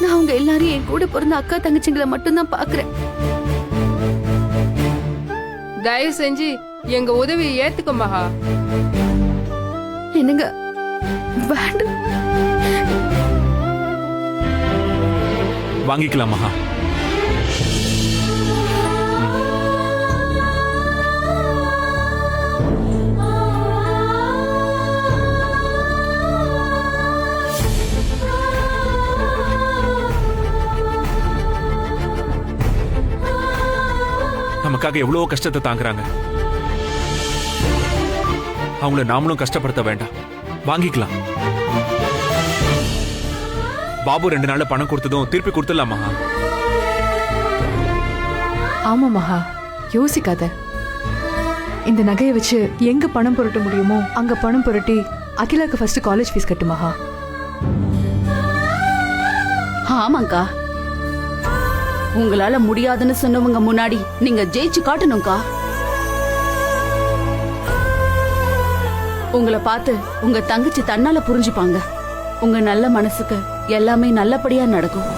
நான் அவங்க எல்லாரையும் என் கூட பிறந்த அக்கா தங்கச்சிங்களை மட்டும்தான் பாக்குறேன். தயவு செஞ்சு எங்க உதவியை ஏத்துக்க மகா. என்னங்க வேண்டாம். வாங்கிக்கலாம் மகா. நமக்காக எவ்வளவோ கஷ்டத்தை தாங்குறாங்க. அவங்கள நாமளும் கஷ்டப்படுத்த வேண்டாம். வாங்கிக்கலாம். பாபு 2 நாள்ல பணம் கொடுத்ததும் திருப்பி கொடுத்துடலாம் மகா. ஆமா மகா, யோசிக்காத. இந்த நகையை வச்சு எங்க பணம் புரட்ட முடியுமோ அங்க பணம் புரட்டி அகிலாக்கு ஃபர்ஸ்ட் காலேஜ் ஃபீஸ் கட்டு மகா. ஆமாங்கா, உங்களால முடியாதுன்னு சொன்னவங்க முன்னாடி நீங்க ஜெயிச்சு காட்டணும்க்கா. உங்களை பார்த்து உங்க தங்கச்சி தன்னால புரிஞ்சுப்பாங்க. உங்க நல்ல மனசுக்கு எல்லாமே நல்லபடியா நடக்கும்.